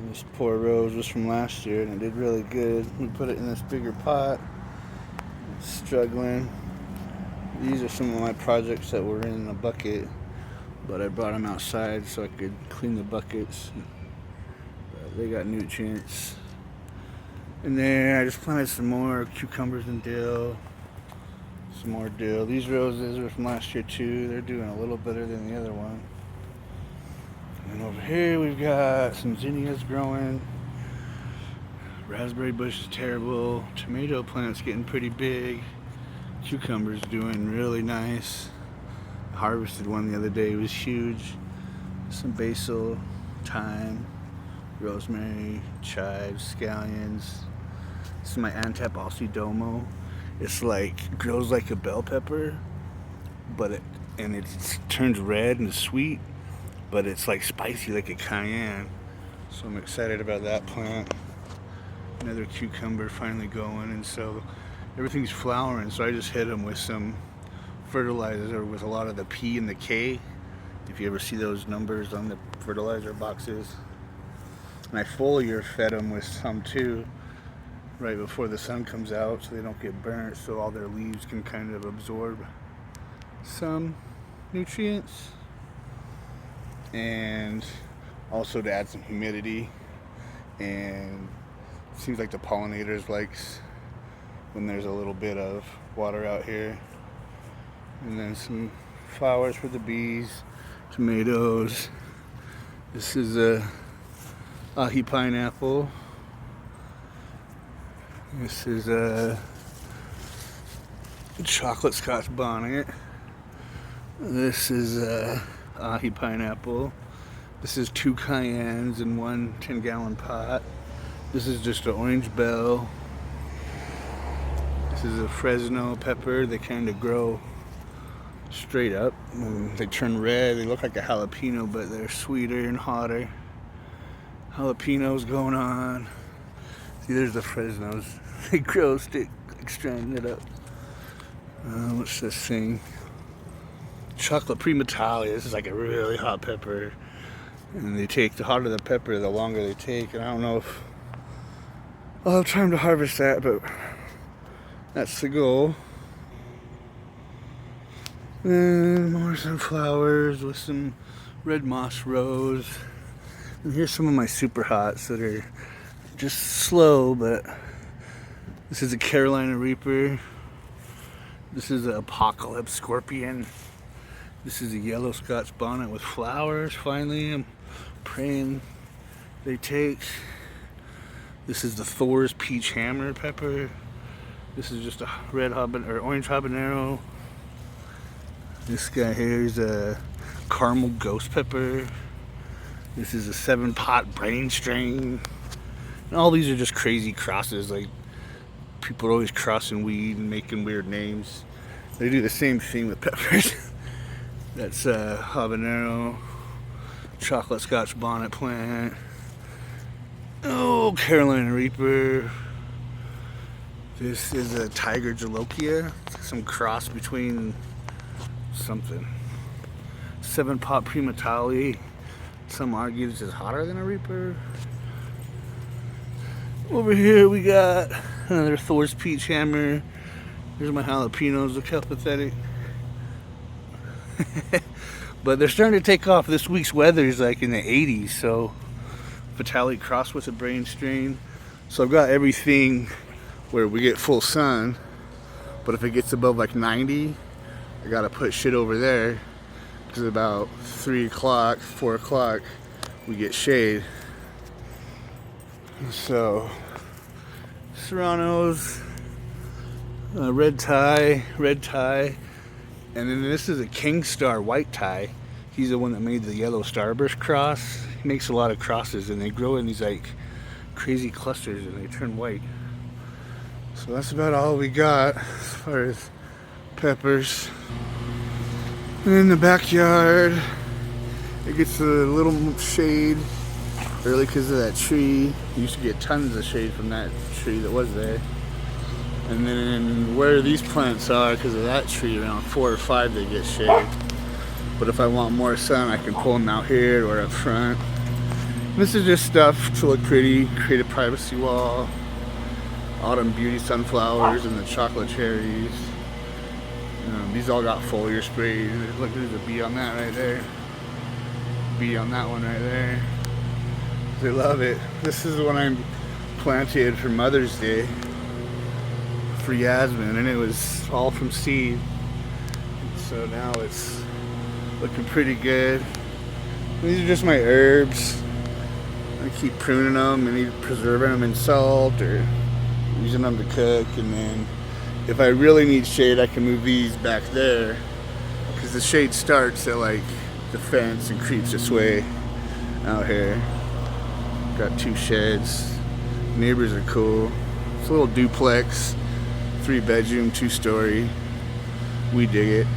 This poor rose was from last year and it did really good. We put it in this bigger pot. It's struggling. These are some of my projects that were in a bucket, but I brought them outside so I could clean the buckets. They got nutrients. And then I just planted some more cucumbers and dill. Some more dill. These roses were from last year too. They're doing a little better than the other one. And over here we've got some zinnias growing. Raspberry bush is terrible. Tomato plant's getting pretty big. Cucumbers doing really nice. I harvested one the other day. It was huge. Some basil, thyme, rosemary, chives, scallions. This is my Antep Ossidomo. It's like grows like a bell pepper, but it turns red and sweet, but it's like spicy like a cayenne. So I'm excited about that plant. Another cucumber finally going, and so everything's flowering. So I just hit them with some fertilizer with a lot of the P and the K. If you ever see those numbers on the fertilizer boxes. And I foliar fed them with some too, right before the sun comes out so they don't get burnt, so all their leaves can kind of absorb some nutrients. And also to add some humidity. And it seems like the pollinators likes when there's a little bit of water out here. And then some flowers for the bees, tomatoes. This is a ahi pineapple. This is a chocolate scotch bonnet. This is a ahi pineapple. This is 2 cayennes in one 10-gallon pot. This is just an orange bell. This is a Fresno pepper. They kind of grow straight up. They turn red. They look like a jalapeno, but they're sweeter and hotter. Jalapenos going on. See, there's the Fresnos. They grow stick, like stranded up. What's this thing? Chocolate primatalia. This is like a really hot pepper. And they take, the hotter the pepper, the longer they take. And I don't know if I'll have time to harvest that, but that's the goal. And more sunflowers with some red moss rose. And here's some of my super hots that are just slow, but this is a Carolina Reaper. This is an Apocalypse Scorpion. This is a yellow Scotch bonnet with flowers. Finally, I'm praying they take. This is the Thor's Peach Hammer pepper. This is just a red orange habanero. This guy here is a caramel ghost pepper. This is a 7-pot brain strain. And all these are just crazy crosses. Like, people are always crossing weed and making weird names. They do the same thing with peppers. That's a habanero, chocolate Scotch bonnet plant. Oh, Carolina Reaper. This is a Tiger Jalokia. Some cross between something. 7-pot primatali. Some argue this is hotter than a Reaper. Over here we got another Thor's Peach Hammer. Here's my jalapenos. Look how pathetic. But they're starting to take off. This week's weather is like in the 80s, so Vitali crossed with a brain strain. So I've got everything where we get full sun, but if it gets above like 90, I gotta put shit over there because about 3 o'clock, 4 o'clock, we get shade. So Serranos, red tie, and then this is a King Star white tie. He's the one that made the yellow starburst cross. He makes a lot of crosses, and they grow in these like crazy clusters, and they turn white. So that's about all we got as far as peppers. And in the backyard, it gets a little shade early because of that tree. You used to get tons of shade from that tree that was there. And then where these plants are, because of that tree, around 4 or 5 they get shade. But if I want more sun, I can pull them out here or up front. This is just stuff to look pretty. Create a privacy wall. Autumn beauty sunflowers and the chocolate cherries. These all got foliar spray. Look, there's a bee on that right there. Bee on that one right there. They love it. This is the one I planted for Mother's Day for Yasmin, and it was all from seed. So now it's looking pretty good. These are just my herbs. I keep pruning them and either preserving them in salt or using them to cook. And then if I really need shade, I can move these back there because the shade starts at like the fence and creeps its way out here. Got 2 sheds. Neighbors are cool. It's a little duplex, 3-bedroom, 2-story. We dig it.